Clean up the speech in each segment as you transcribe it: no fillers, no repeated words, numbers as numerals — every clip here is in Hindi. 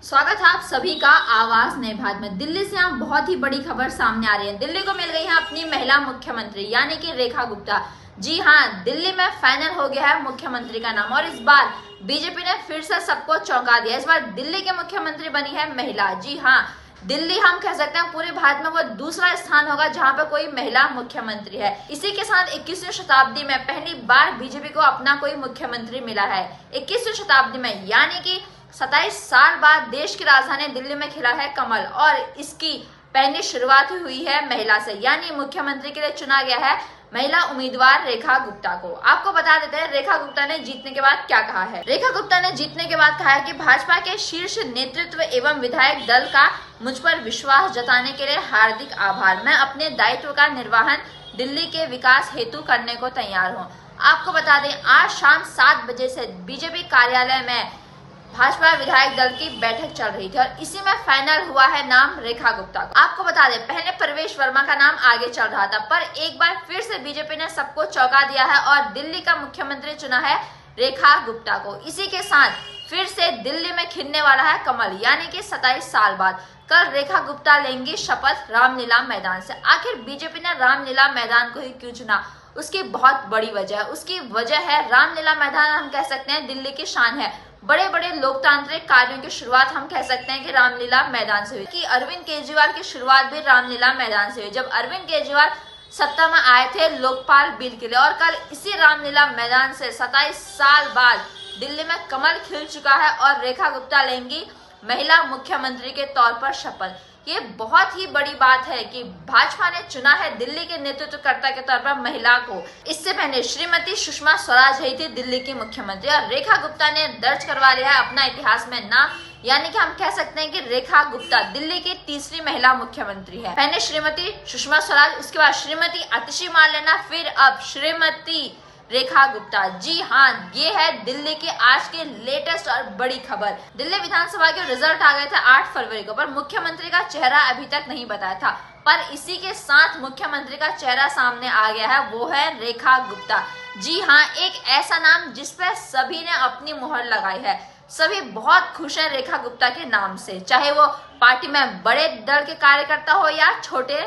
स्वागत है आप सभी का आवाज नए भारत में। दिल्ली से यहाँ बहुत ही बड़ी खबर सामने आ रही है। दिल्ली को मिल गई है अपनी महिला मुख्यमंत्री यानी कि रेखा गुप्ता। जी हाँ, दिल्ली में फाइनल हो गया है मुख्यमंत्री का नाम और इस बार बीजेपी ने फिर से सबको चौंका दिया। इस बार दिल्ली के मुख्यमंत्री बनी है महिला। जी हाँ, दिल्ली हम कह सकते हैं पूरे भारत में वो दूसरा स्थान होगा जहां पर कोई महिला मुख्यमंत्री है। इसी के साथ 21वीं शताब्दी में पहली बार बीजेपी को अपना कोई मुख्यमंत्री मिला है। 21वीं शताब्दी में यानी कि 27 साल बाद देश की राजधानी दिल्ली में खिला है कमल और इसकी पहली शुरुआत हुई है महिला से, यानी मुख्यमंत्री के लिए चुना गया है महिला उम्मीदवार रेखा गुप्ता को। आपको बता देते हैं रेखा गुप्ता ने जीतने के बाद क्या कहा है। रेखा गुप्ता ने जीतने के बाद कहा है कि भाजपा के शीर्ष नेतृत्व एवं विधायक दल का मुझ पर विश्वास जताने के लिए हार्दिक आभार। मैं अपने दायित्व का निर्वहन दिल्ली के विकास हेतु करने को तैयार हूँ। आपको बता दें आज शाम 7 बजे से बीजेपी कार्यालय में भाजपा विधायक दल की बैठक चल रही थी और इसी में फाइनल हुआ है नाम रेखा गुप्ता का। आपको बता दें पहले प्रवेश वर्मा का नाम आगे चल रहा था, पर एक बार फिर से बीजेपी ने सबको चौंका दिया है और दिल्ली का मुख्यमंत्री चुना है रेखा गुप्ता को। इसी के साथ फिर से दिल्ली में खिलने वाला है कमल, यानी कि 27 साल बाद कल रेखा गुप्ता लेंगी शपथ रामलीला मैदान से। आखिर बीजेपी ने रामलीला मैदान को ही क्यों चुना, उसकी बहुत बड़ी वजह है। उसकी वजह है रामलीला मैदान हम कह सकते हैं दिल्ली की शान है। बड़े बड़े लोकतांत्रिक कार्यों की शुरुआत हम कह सकते हैं कि रामलीला मैदान से हुई। कि अरविंद केजरीवाल की शुरुआत भी रामलीला मैदान से हुई जब अरविंद केजरीवाल सत्ता में आए थे लोकपाल बिल के लिए। और कल इसी रामलीला मैदान से 27 साल बाद दिल्ली में कमल खिल चुका है और रेखा गुप्ता लेंगी महिला मुख्यमंत्री के तौर पर शपथ। ये बहुत ही बड़ी बात है कि भाजपा ने चुना है दिल्ली के नेतृत्वकर्ता के तौर पर महिला को। इससे पहले श्रीमती सुषमा स्वराज रही थी दिल्ली की मुख्यमंत्री और रेखा गुप्ता ने दर्ज करवा लिया है अपना इतिहास में नाम, यानी कि हम कह सकते हैं कि रेखा गुप्ता दिल्ली की तीसरी महिला मुख्यमंत्री है। पहले श्रीमती सुषमा स्वराज, उसके बाद श्रीमती आतिशी मार्लेना, फिर अब श्रीमती रेखा गुप्ता। जी हाँ, ये है दिल्ली की आज की लेटेस्ट और बड़ी खबर। दिल्ली विधानसभा के रिजल्ट आ गए थे 8 फरवरी को, पर मुख्यमंत्री का चेहरा अभी तक नहीं बताया था। पर इसी के साथ मुख्यमंत्री का चेहरा सामने आ गया है, वो है रेखा गुप्ता। जी हाँ, एक ऐसा नाम जिसपे सभी ने अपनी मुहर लगाई है। सभी बहुत खुश है रेखा गुप्ता के नाम से, चाहे वो पार्टी में बड़े दल के कार्यकर्ता हो या छोटे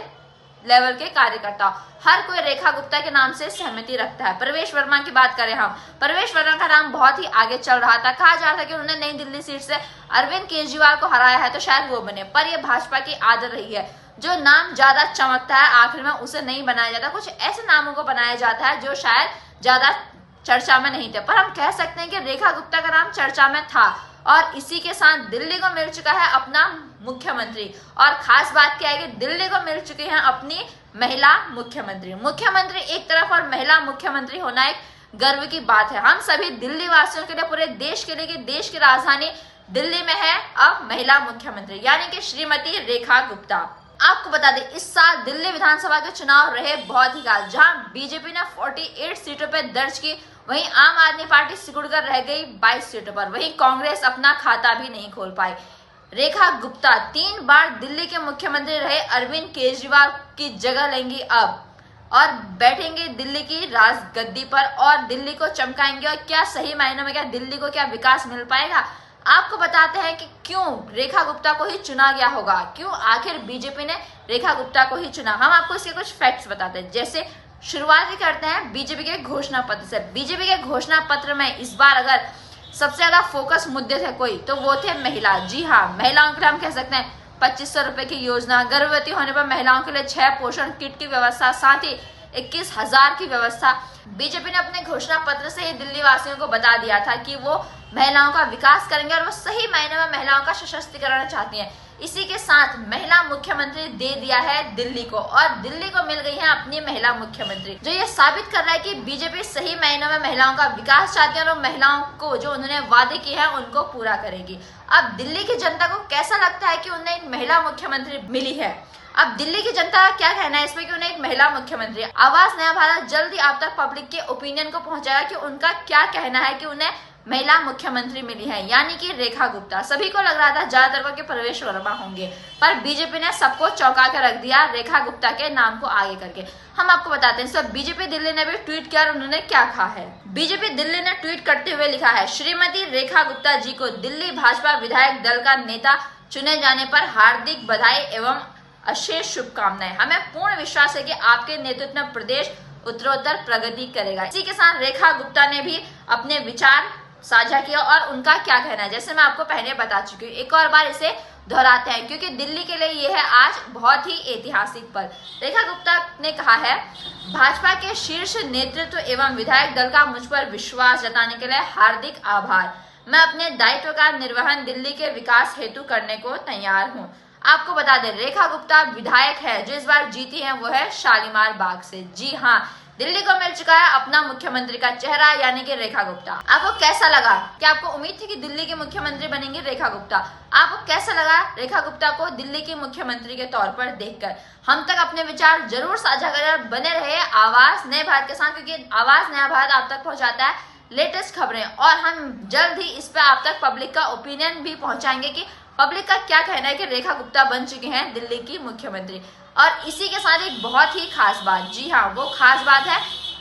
लेवल के कार्यकर्ता, हर कोई रेखा गुप्ता के नाम से सहमति रखता है। प्रवेश वर्मा की बात करें हम, प्रवेश वर्मा का नाम बहुत ही आगे चल रहा था। कहा जा रहा था कि उन्होंने नई दिल्ली सीट से अरविंद केजरीवाल को हराया है तो शायद वो बने, पर यह भाजपा की आदत रही है जो नाम ज्यादा चमकता है आखिर में उसे नहीं बनाया जाता। कुछ ऐसे नामों को बनाया जाता है जो शायद ज्यादा चर्चा में नहीं थे, पर हम कह सकते हैं कि रेखा गुप्ता का नाम चर्चा में था और इसी के साथ दिल्ली को मिल चुका है अपना मुख्यमंत्री। और खास बात क्या है कि दिल्ली को मिल चुकी है अपनी महिला मुख्यमंत्री। मुख्यमंत्री एक तरफ और महिला मुख्यमंत्री होना एक गर्व की बात है हम सभी दिल्ली वासियों के लिए, पूरे देश के लिए कि देश की राजधानी दिल्ली में है अब महिला मुख्यमंत्री यानी कि श्रीमती रेखा गुप्ता। आपको बता दें इस साल दिल्ली विधानसभा के चुनाव रहे बहुत ही खास, जहां बीजेपी ने 48 सीटों पर दर्ज की, वहीं आम आदमी पार्टी सिकुड़कर रह गई 22 सीटों पर, वहीं कांग्रेस अपना खाता भी नहीं खोल पाई। रेखा गुप्ता 3 बार दिल्ली के मुख्यमंत्री रहे अरविंद केजरीवाल की जगह लेंगी अब और बैठेंगे दिल्ली की राजगद्दी पर और दिल्ली को चमकाएंगे। और क्या सही मायनों में क्या दिल्ली को क्या विकास मिल पाएगा। आपको बताते हैं कि क्यों रेखा गुप्ता को ही चुना गया होगा, क्यों आखिर बीजेपी ने रेखा गुप्ता को ही चुना। हम आपको इसके कुछ फैक्ट्स बताते हैं। जैसे शुरुआत ही करते हैं बीजेपी के घोषणा पत्र से। बीजेपी के घोषणा पत्र में इस बार अगर सबसे ज्यादा फोकस मुद्दे थे कोई तो वो थे महिला। जी हाँ, महिलाओं के लिए हम कह सकते हैं 2500 रुपए की योजना, गर्भवती होने पर महिलाओं के लिए 6 पोषण किट की व्यवस्था, साथ ही 21,000 की व्यवस्था। बीजेपी ने अपने घोषणा पत्र से ही दिल्ली वासियों को बता दिया था कि वो महिलाओं का विकास करेंगे और वो सही मायने में महिलाओं का सशक्तिकरण चाहती हैं। इसी के साथ महिला मुख्यमंत्री दे दिया है दिल्ली को और दिल्ली को मिल गई है अपनी महिला मुख्यमंत्री, जो ये साबित कर रहा है कि बीजेपी सही मायनों में महिलाओं का विकास चाहती है और महिलाओं को जो उन्होंने वादे किए हैं उनको पूरा करेगी। अब दिल्ली की जनता को कैसा लगता है कि उन्हें एक महिला मुख्यमंत्री मिली है। अब दिल्ली की जनता का क्या कहना है इसमें कि उन्हें एक महिला मुख्यमंत्री। आवाज नया भारत जल्द ही आप तक पब्लिक के ओपिनियन को पहुंचाएगा कि उनका क्या कहना है कि उन्हें महिला मुख्यमंत्री मिली है, यानी कि रेखा गुप्ता। सभी को लग रहा था ज्यादातर के प्रवेश वर्मा होंगे, पर बीजेपी ने सबको चौंका कर रख दिया रेखा गुप्ता के नाम को आगे करके। हम आपको बताते हैं, सब बीजेपी दिल्ली ने भी ट्वीट किया और उन्होंने क्या कहा है। बीजेपी दिल्ली ने ट्वीट करते हुए लिखा है, श्रीमती रेखा गुप्ता जी को दिल्ली भाजपा विधायक दल का नेता चुने जाने पर हार्दिक बधाई एवं अशेष शुभकामनाएं। हमें पूर्ण विश्वास है कि आपके नेतृत्व में प्रदेश उत्तरोत्तर प्रगति करेगा। इसी के साथ रेखा गुप्ता ने भी अपने विचार साझा किया और उनका क्या कहना है, जैसे मैं आपको पहले बता चुकी हूँ। एक और बार इसे दोहराते हैं क्योंकि दिल्ली के लिए यह है आज बहुत ही ऐतिहासिक पल। रेखा गुप्ता ने कहा है, भाजपा के शीर्ष नेतृत्व एवं विधायक दल का मुझ पर विश्वास जताने के लिए हार्दिक आभार। मैं अपने दायित्व का निर्वहन दिल्ली के विकास हेतु करने को तैयार हूँ। आपको बता दें, रेखा गुप्ता विधायक है जो इस बार जीती है, वो है शालीमार बाग से। जी हाँ, दिल्ली को मिल चुका है अपना मुख्यमंत्री का चेहरा, यानी कि रेखा गुप्ता। आपको कैसा लगा? क्या आपको उम्मीद थी कि दिल्ली के मुख्यमंत्री बनेंगे रेखा गुप्ता? आपको कैसा लगा रेखा गुप्ता को दिल्ली के मुख्यमंत्री के तौर पर देखकर? हम तक अपने विचार जरूर साझा करें और बने रहे आवाज नए भारत के साथ, क्योंकि आवाज नया भारत आप तक पहुंचाता है लेटेस्ट खबरें, और हम जल्द ही इस पे आप तक पब्लिक का ओपिनियन भी पहुंचाएंगे कि पब्लिक का क्या कहना है कि रेखा गुप्ता बन चुके हैं दिल्ली की मुख्यमंत्री। और इसी के साथ एक बहुत ही खास बात, जी हाँ वो खास बात है,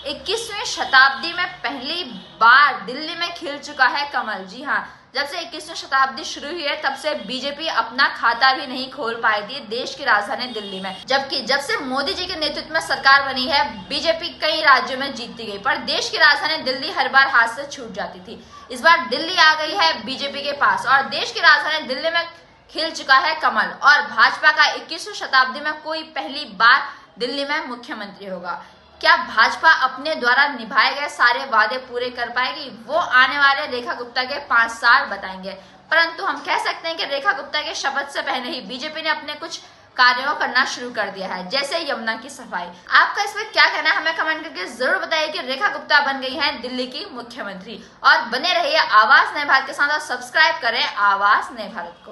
21वीं शताब्दी में पहली बार दिल्ली में खिल चुका है कमल। जी हाँ, जब से 21वीं शताब्दी शुरू हुई है तब से बीजेपी अपना खाता भी नहीं खोल पाई थी देश की राजधानी दिल्ली में, जबकि जब से मोदी जी के नेतृत्व में सरकार बनी है बीजेपी कई राज्यों में जीतती गई, पर देश की राजधानी दिल्ली हर बार हाथ से छूट जाती थी। इस बार दिल्ली आ गई है बीजेपी के पास और देश की राजधानी दिल्ली में खिल चुका है कमल, और भाजपा का 21वीं शताब्दी में कोई पहली बार दिल्ली में मुख्यमंत्री होगा। क्या भाजपा अपने द्वारा निभाए गए सारे वादे पूरे कर पाएगी? वो आने वाले रेखा गुप्ता के 5 साल बताएंगे, परंतु हम कह सकते हैं कि रेखा गुप्ता के शपथ से पहले ही बीजेपी ने अपने कुछ कार्यों करना शुरू कर दिया है, जैसे यमुना की सफाई। आपका इस पर क्या कहना है, हमें कमेंट करके जरूर बताइए कि रेखा गुप्ता बन गई है दिल्ली की मुख्यमंत्री। और बने रहिए आवाज नए भारत के साथ और सब्सक्राइब करें आवाज नए भारत को।